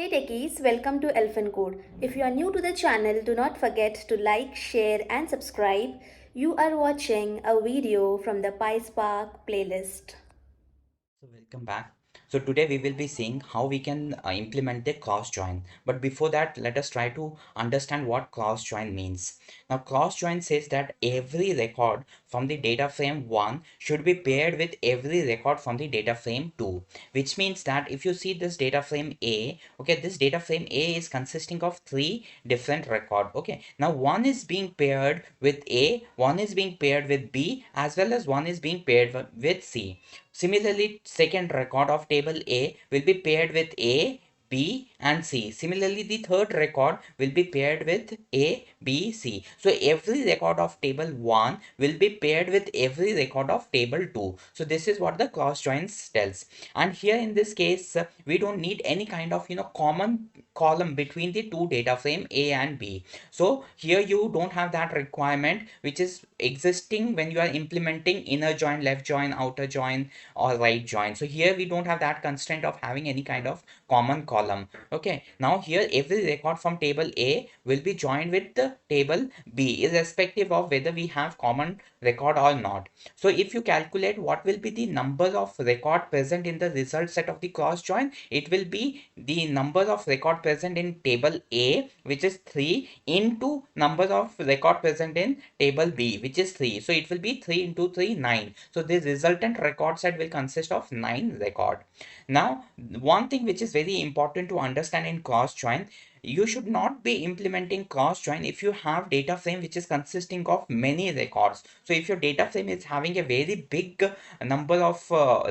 Hey techies, welcome to Elfin Code. If you are new to the channel, do not forget to like, share and subscribe. You are watching a video from the PySpark playlist. So welcome back. So today we will be seeing how we can implement the cross join. But before that, let us try to understand what cross join means. Now cross join says that every record from the data frame 1 should be paired with every record from the data frame 2, which means that if you see this data frame A, okay, this data frame A is consisting of three different record. Okay, now one is being paired with A, one is being paired with B, as well as one is being paired with C. Similarly, second record of table A will be paired with A, B and C. Similarly, the third record will be paired with A, B, C. So every record of table 1 will be paired with every record of table 2. So this is what the cross joins tells. And here in this case, we don't need any kind of common column between the two data frame A and B. So here you don't have that requirement which is existing when you are implementing inner join, left join, outer join or right join. So here we don't have that constraint of having any kind of common column. Okay, now here every record from table A will be joined with the table B irrespective of whether we have common record or not. So if you calculate what will be the number of record present in the result set of the cross join, it will be the number of record present in table A, which is 3, into number of record present in table B, which is 3. So it will be 3 into 3, 9. So the resultant record set will consist of 9 record. Now, one thing which is very important to understand in cross join, you should not be implementing cross join if you have data frame which is consisting of many records. So if your data frame is having a very big number of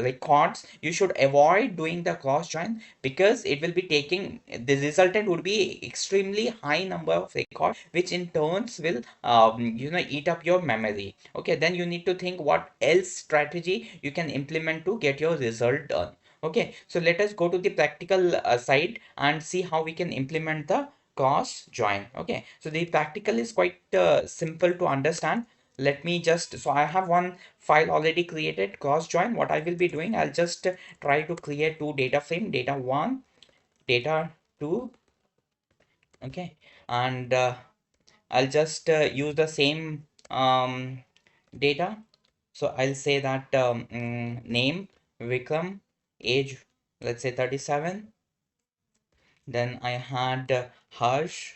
records, you should avoid doing the cross join, because it will be taking the resultant would be extremely high number of records, which in turns will eat up your memory. Okay, then you need to think what else strategy you can implement to get your result done. Okay, so let us go to the practical side and see how we can implement the cross join. Okay, so the practical is quite simple to understand. Let me just, so I have one file already created, cross join. What I will be doing, I'll just try to create two data frame, data 1, data 2. Okay, and I'll just use the same data. So I'll say that name Vikram, age let's say 37. Then I had Harsh.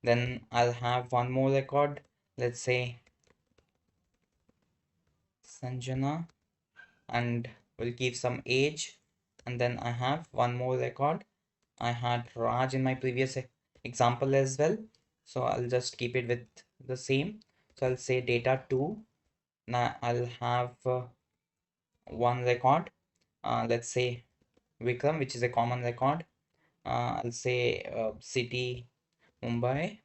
Then I'll have one more record. Let's say Sanjana, and we'll give some age. And then I have one more record. I had Raj in my previous example as well. So I'll just keep it with the same. So I'll say data 2. Now I'll have one record. Let's say Vikram, which is a common record. I'll say city Mumbai.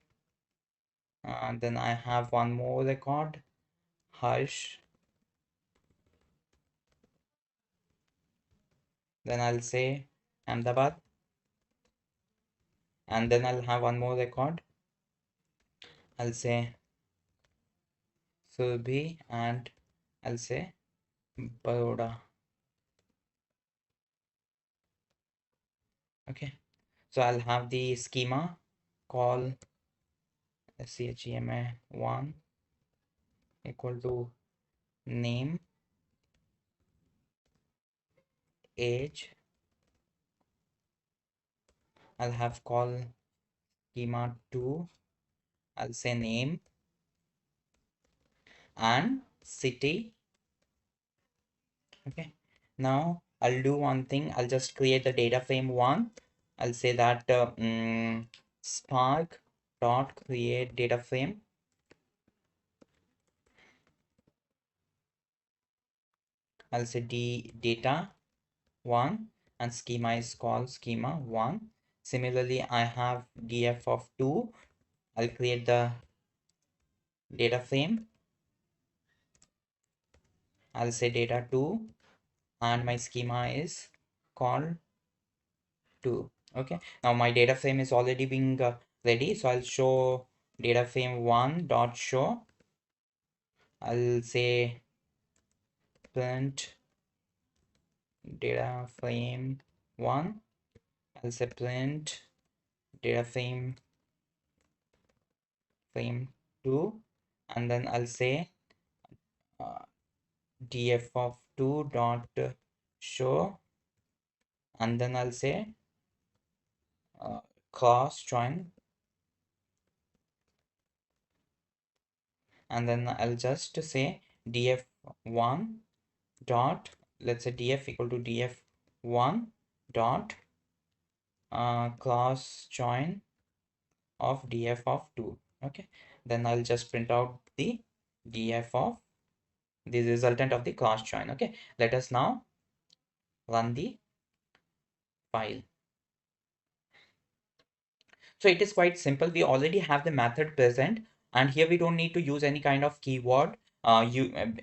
Then I have one more record, Harsh. Then I'll say Ahmedabad. And then I'll have one more record. I'll say Surabhi, and I'll say Baroda. Okay. So I'll have the schema call schema 1 equal to name, age. I'll have call schema 2. I'll say name and city. Okay, now I'll do one thing. I'll just create the data frame 1. I'll say that spark dot create data frame. I'll say data 1 and schema is called schema 1. Similarly, I have df of 2. I'll create the data frame. I'll say data 2 and my schema is called 2. Okay, now my data frame is already being ready, so I'll show data frame 1 dot show. I'll say print data frame 1. I'll say print data frame 2, and then I'll say uh, df of 2 dot show, and then I'll say uh, cross join, and then I'll just say df1 dot, let's say df equal to df1 dot cross join of df of 2. Okay, then I'll just print out the df of the resultant of the cross join. Okay, let us now run the file. So it is quite simple. We already have the method present, and here we don't need to use any kind of keyword. I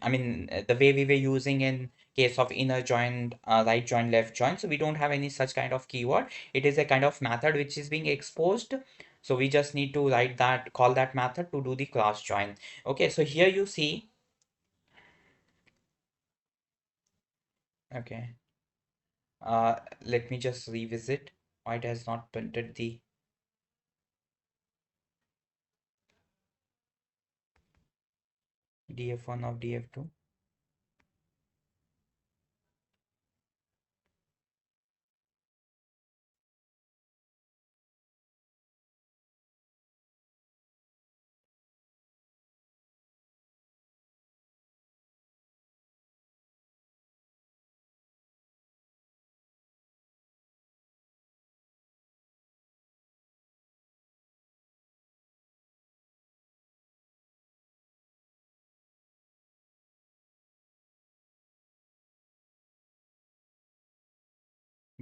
mean, the way we were using in case of inner join, right join, left join. So we don't have any such kind of keyword. It is a kind of method which is being exposed. So we just need to write that, call that method to do the cross join. Okay, so here you see. Okay, let me just revisit why it has not printed the df1 of df2.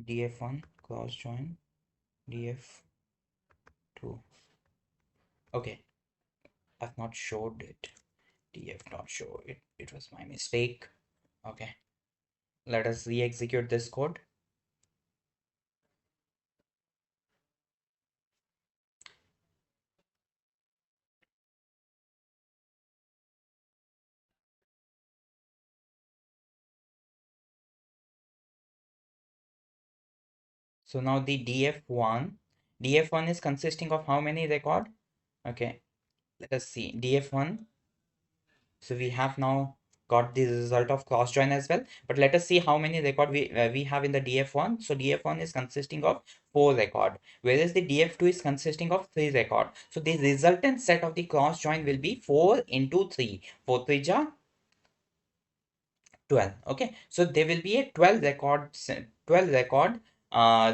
Df1 cross join df2. Okay, I've not showed it. Df not show it. It was my mistake. Okay, let us re-execute this code. So now the df1 is consisting of how many record? Okay, let us see df1. So we have now got the result of cross join as well, but let us see how many record we have in the df1. So df1 is consisting of 4 record, whereas the df2 is consisting of 3 record. So the resultant set of the cross join will be 4 into 3. 4 3 ja 12. Okay, so there will be a 12 record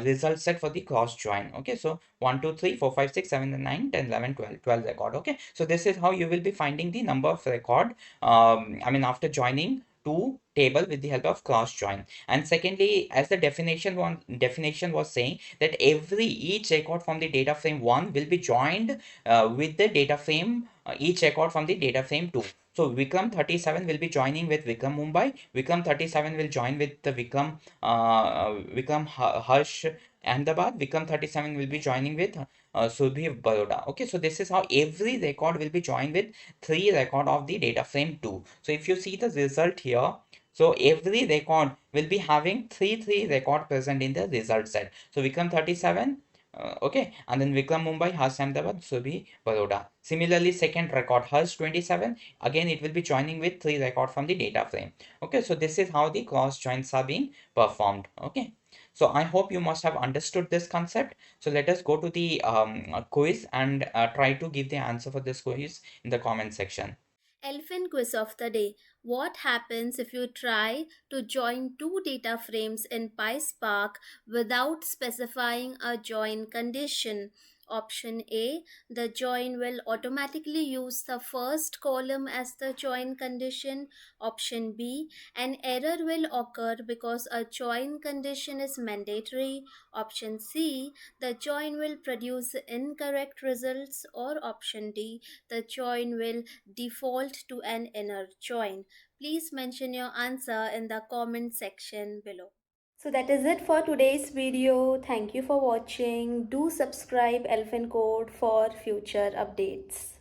result set for the cross join. Okay, so 1 2 3 4 5 6 7 and 9 10 11 12 12 record. Okay, so this is how you will be finding the number of record, I mean, after joining two table with the help of cross join. And secondly, as the definition was saying, that each record from the data frame 1 will be joined with the data frame, each record from the data frame 2. So Vikram 37 will be joining with Vikram Mumbai. Vikram 37 will join with the Vikram Harsh Ahmedabad. Vikram 37 will be joining with Surbhi Baroda. Okay, so this is how every record will be joined with 3 record of the data frame 2. So if you see the result here, so every record will be having 3 record present in the result set. So Vikram 37, okay, and then Vikram Mumbai, Harsh Ahmedabad, Surbhi Baroda. Similarly, second record Harsh 27, again it will be joining with 3 record from the data frame. Okay, so this is how the cross joins are being performed. Okay, so I hope you must have understood this concept. So let us go to the quiz and try to give the answer for this quiz in the comment section. Elfin quiz of the day. What happens if you try to join two data frames in PySpark without specifying a join condition? Option A, the join will automatically use the first column as the join condition. Option B, an error will occur because a join condition is mandatory. Option C, the join will produce incorrect results. Or option D, the join will default to an inner join. Please mention your answer in the comment section below. So that is it for today's video. Thank you for watching. Do subscribe Elfin Code for future updates.